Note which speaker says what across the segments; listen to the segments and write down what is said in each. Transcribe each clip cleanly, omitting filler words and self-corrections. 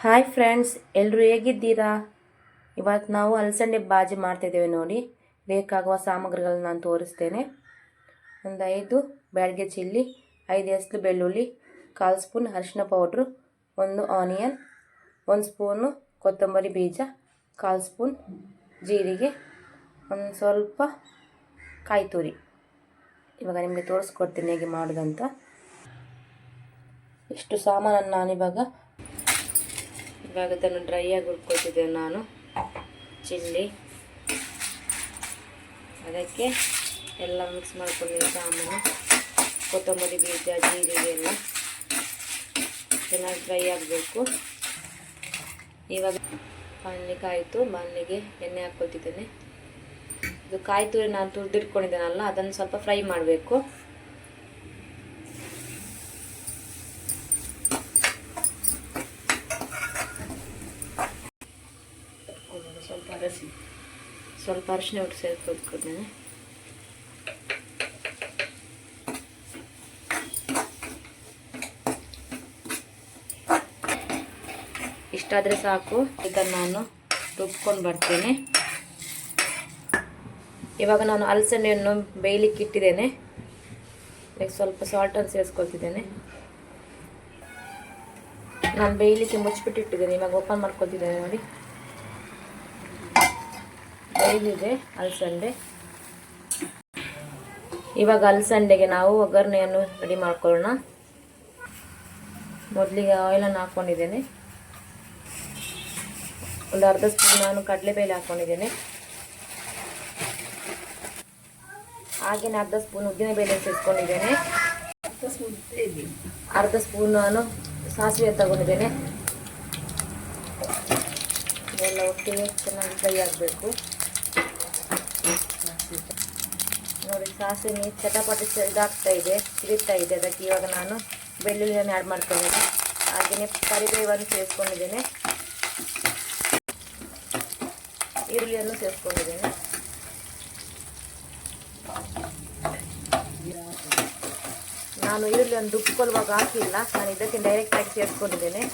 Speaker 1: Hi friends, ಎಲ್ಲರೂ ಹೇಗಿದ್ದೀರಾ? ಇವತ್ತು ನಾವು ಅಲಸಂದೆ ಬಾಜಿ ಮಾಡ್ತಿದ್ದೇವೆ ನೋಡಿ. ಬೇಕಾಗುವ ಸಾಮಗ್ರಿಗಳನ್ನ ನಾನು ತೋರಿಸ್ತೇನೆ. ಒಂದು 5 ಬ್ಯಾಡಗೆ ಚಿಲ್ಲಿ, 5 ಎಸ್ಲು ಬೆಳ್ಳುಳ್ಳಿ, 1/4 ಸ್ಪೂನ್ ಅರಿಶಿನ ಪೌಡ್ರು, 1 ಆನಿಯನ್, 1 ಸ್ಪೂನು ಕೊತ್ತಂಬರಿ ಬೀಜ, 1/4 ಸ್ಪೂನ್ ಜೀರಿಗೆ, ಒಂದು ಸ್ವಲ್ಪ ಕಾಯಿ ತುರಿ. ಇವಾಗ ನಿಮಗೆ ತೋರಿಸ್ಕೊಡ್ತೀನಿ ಹೇಗೆ ಮಾಡೋದಂತ. ಇಷ್ಟು ಸಾಮಾನನ್ನು ನಾನಿವಾಗ ಅದನ್ನು ಡ್ರೈ ಆಗಿ ಹುರ್ಕೊಳ್ತಿದ್ದೇನೆ ನಾನು. ಚಿಲ್ಲಿ, ಅದಕ್ಕೆ ಎಲ್ಲ ಮಿಕ್ಸ್ ಮಾಡ್ಕೊಂಡಿದ್ದ ಸಾಮಾನು, ಕೊತ್ತಂಬರಿ ಬೀಜ, ಜೀರಿಗೆ ಎಲ್ಲ ಚೆನ್ನಾಗಿ ಡ್ರೈ ಆಗಬೇಕು. ಇವಾಗ ಬಾಣಲೆ ಕಾಯಿತು, ಬಾಣಲೆಗೆ ಎಣ್ಣೆ ಹಾಕ್ಕೊಳ್ತಿದ್ದೇನೆ. ಇದು ಕಾಯಿ ತುರಿ ನಾನು ತುರಿದಿಟ್ಕೊಂಡಿದ್ದೇನಲ್ಲ, ಅದನ್ನು ಸ್ವಲ್ಪ ಫ್ರೈ ಮಾಡಬೇಕು. ಸ್ವಲ್ಪ ಅರಿಶಿನ ಒಟ್ಟು ಸೇರಿಸ್ಕೊಳ್ತಿದ್ದೇನೆ. ಇಷ್ಟಾದರೆ ಸಾಕು. ಇದನ್ನು ನಾನು ರುಬ್ಕೊಂಡು ಬರ್ತೇನೆ. ಇವಾಗ ನಾನು ಅಲಸಂದೆಯನ್ನು ಬೇಯಲಿಕ್ಕೆ ಇಟ್ಟಿದ್ದೇನೆ. ಸ್ವಲ್ಪ ಸಾಲ್ಟನ್ನು ಸೇರಿಸ್ಕೊಳ್ತಿದ್ದೇನೆ. ನಾನು ಬೇಯಲಿಕ್ಕೆ ಮುಚ್ಚಿಬಿಟ್ಟಿಟ್ಟಿದ್ದೇನೆ. ಇವಾಗ ಓಪನ್ ಮಾಡ್ಕೊಳ್ತಿದ್ದೇನೆ ನೋಡಿ. ಬೇಯ್ದಿದೆ ಅಲಸಂದೆ. ಇವಾಗ ಅಲಸಂದೆಗೆ ನಾವು ಒಗ್ಗರಣೆಯನ್ನು ರೆಡಿ ಮಾಡ್ಕೊಳ್ಳೋಣ. ಮೊದಲಿಗೆ ಆಯಿಲನ್ನು ಹಾಕ್ಕೊಂಡಿದ್ದೇನೆ. ಒಂದು ಅರ್ಧ ಸ್ಪೂನ್ ನಾನು ಕಡಲೆಬೇಳೆ ಹಾಕ್ಕೊಂಡಿದ್ದೇನೆ. ಹಾಗೆಯೇ ಅರ್ಧ ಸ್ಪೂನ್ ಉದ್ದಿನಬೇಳೆ ಸೇರಿಸ್ಕೊಂಡಿದ್ದೇನೆ. ಅರ್ಧ ಸ್ಪೂನ್ ನಾನು ಸಾಸಿವೆ ತಗೊಂಡಿದ್ದೇನೆ. ಇದೆಲ್ಲ ಒಟ್ಟಿಗೆ ಚೆನ್ನಾಗಿ ಫ್ರೈ ಆಗಬೇಕು ನೋಡಿ. ಸಾಸಿವೆ ಚಟಪಟಿ ಇದಾಗ್ತಾ ಇದೆ, ಸಿಗುತ್ತಾ ಇದೆ. ಅದಕ್ಕೆ ಇವಾಗ ನಾನು ಬೆಳ್ಳುಳ್ಳಿಯನ್ನು ಆ್ಯಡ್ ಮಾಡ್ಕೊಂಡಿದ್ದೇನೆ. ಹಾಗೆಯೇ ಕರಿಬೇವನ್ನು ಸೇರಿಸ್ಕೊಂಡಿದ್ದೇನೆ, ಈರುಳ್ಳಿಯನ್ನು ಸೇರಿಸ್ಕೊಂಡಿದ್ದೇನೆ. ನಾನು ಈರುಳ್ಳಿಯನ್ನು ರುಬ್ಕೊಳ್ಳುವಾಗ ಹಾಕಿಲ್ಲ, ನಾನು ಇದಕ್ಕೆ ಡೈರೆಕ್ಟಾಗಿ ಸೇರಿಸ್ಕೊಂಡಿದ್ದೇನೆ.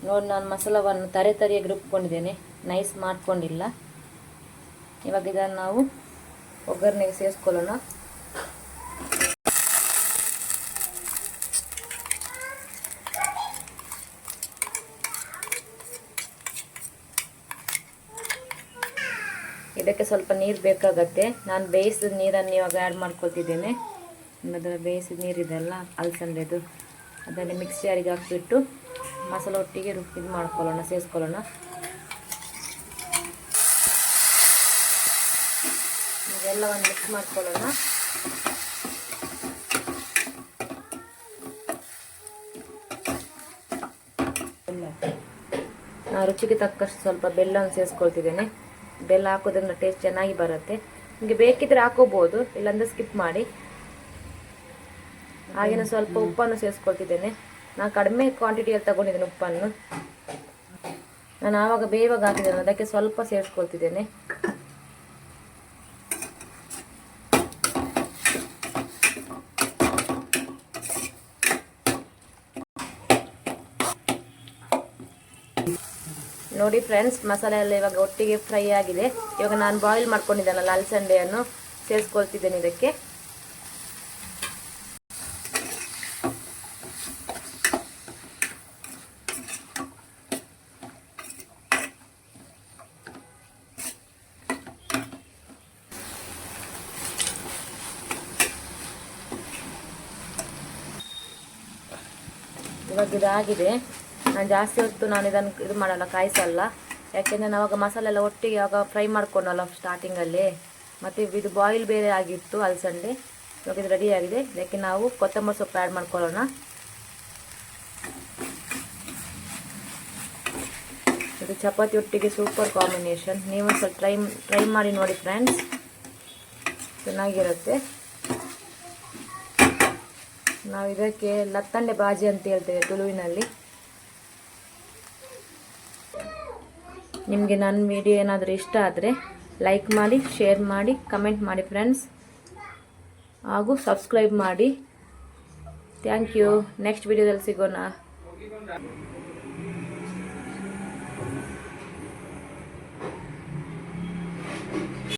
Speaker 1: ನೋಡಿ, ನಾನು ಮಸಾಲವನ್ನು ತರಿಯಾಗಿ ರುಬ್ಕೊಂಡಿದ್ದೇನೆ, ನೈಸ್ ಮಾಡ್ಕೊಂಡಿಲ್ಲ. ಇವಾಗ ಇದನ್ನು ನಾವು ಒಗ್ಗರಣೆಗೆ ಸೇರಿಸ್ಕೊಳ್ಳೋಣ. ಇದಕ್ಕೆ ಸ್ವಲ್ಪ ನೀರು ಬೇಕಾಗತ್ತೆ. ನಾನು ಬೇಯಿಸಿದ ನೀರನ್ನು ಇವಾಗ ಆ್ಯಡ್ ಮಾಡ್ಕೊಳ್ತಿದ್ದೇನೆ. ಅದರ ಬೇಯಿಸಿದ ನೀರಿದೆಲ್ಲ ಅಲಸಂದೆದು, ಅದನ್ನು ಮಿಕ್ಸಿ ಜಾರಿಗೆ ಹಾಕಿಬಿಟ್ಟು ಮಸಾಲೆ ಒಟ್ಟಿಗೆ ಇದು ಮಾಡ್ಕೊಳ್ಳೋಣ, ಸೇರಿಸ್ಕೊಳ್ಳೋಣ. ಇದೆಲ್ಲವನ್ನು ಮಿಕ್ಸ್ ಮಾಡ್ಕೊಳ್ಳೋಣ. ನಾನು ರುಚಿಗೆ ತಕ್ಕಷ್ಟು ಸ್ವಲ್ಪ ಬೆಲ್ಲವನ್ನು ಸೇರಿಸ್ಕೊಳ್ತಿದ್ದೇನೆ. ಬೆಲ್ಲ ಹಾಕೋದ್ರಿಂದ ಟೇಸ್ಟ್ ಚೆನ್ನಾಗಿ ಬರುತ್ತೆ. ನಿಮಗೆ ಬೇಕಿದ್ರೆ ಹಾಕೋಬಹುದು, ಇಲ್ಲಾಂದ್ರೆ ಸ್ಕಿಪ್ ಮಾಡಿ. ಹಾಗೆಯೇ ಸ್ವಲ್ಪ ಉಪ್ಪನ್ನು ಸೇರಿಸ್ಕೊಳ್ತಿದ್ದೇನೆ. ನಾನು ಕಡಿಮೆ ಕ್ವಾಂಟಿಟಿಯಲ್ಲಿ ತಗೊಂಡಿದ್ದೇನೆ ಉಪ್ಪನ್ನು. ನಾನು ಆವಾಗ ಬೇವಾಗ ಹಾಕಿದ್ದೇನೆ, ಅದಕ್ಕೆ ಸ್ವಲ್ಪ ಸೇರಿಸ್ಕೊಳ್ತಿದ್ದೇನೆ. ನೋಡಿ ಫ್ರೆಂಡ್ಸ್, ಮಸಾಲೆ ಎಲ್ಲ ಇವಾಗ ಒಟ್ಟಿಗೆ ಫ್ರೈ ಆಗಿದೆ. ಇವಾಗ ನಾನು ಬಾಯ್ಲ್ ಮಾಡ್ಕೊಂಡಿದ್ದೇನಲ್ಲ ಅಲಸಂದೆಯನ್ನು ಸೇರಿಸ್ಕೊಳ್ತಿದ್ದೇನೆ ಇದಕ್ಕೆ. ಇವಾಗ ಇದಾಗಿದೆ. ನಾನು ಜಾಸ್ತಿ ಹೊತ್ತು ಇದನ್ನು ಇದು ಮಾಡಲ್ಲ, ಕಾಯಿಸಲ್ಲ. ಯಾಕೆಂದರೆ ನಾವಾಗ ಮಸಾಲೆ ಎಲ್ಲ ಒಟ್ಟಿಗೆ ಆವಾಗ ಫ್ರೈ ಮಾಡ್ಕೊಂಡಲ್ಲ ಸ್ಟಾರ್ಟಿಂಗಲ್ಲಿ, ಮತ್ತು ಇದು ಬಾಯ್ಲ್ ಬೇರೆ ಆಗಿತ್ತು ಅಲಸಂದೆ. ಇವಾಗ ಇದು ರೆಡಿ ಆಗಿದೆ. ಇದಕ್ಕೆ ನಾವು ಕೊತ್ತಂಬರಿ ಸೊಪ್ಪು ಆ್ಯಡ್ ಮಾಡ್ಕೊಳ್ಳೋಣ. ಇದು ಚಪಾತಿ ಒಟ್ಟಿಗೆ ಸೂಪರ್ ಕಾಂಬಿನೇಷನ್. ನೀವು ಸ್ವಲ್ಪ ಟ್ರೈ ಮಾಡಿ ನೋಡಿ ಫ್ರೆಂಡ್ಸ್, ಚೆನ್ನಾಗಿರುತ್ತೆ. ನಾವು ಇದಕ್ಕೆ ಲತ್ತಂಡೆ ಬಾಜಿ ಅಂತ ಹೇಳ್ತೇವೆ ತುಳುವಿನಲ್ಲಿ. ನಿಮಗೆ ನನ್ನ ವಿಡಿಯೋ ಏನಾದರೂ ಇಷ್ಟ ಆದರೆ ಲೈಕ್ ಮಾಡಿ, ಶೇರ್ ಮಾಡಿ, ಕಮೆಂಟ್ ಮಾಡಿ ಫ್ರೆಂಡ್ಸ್. ಹಾಗೂ ಸಬ್ಸ್ಕ್ರೈಬ್ ಮಾಡಿ. Thank you. ನೆಕ್ಸ್ಟ್ ವಿಡಿಯೋದಲ್ಲಿ ಸಿಗೋಣ.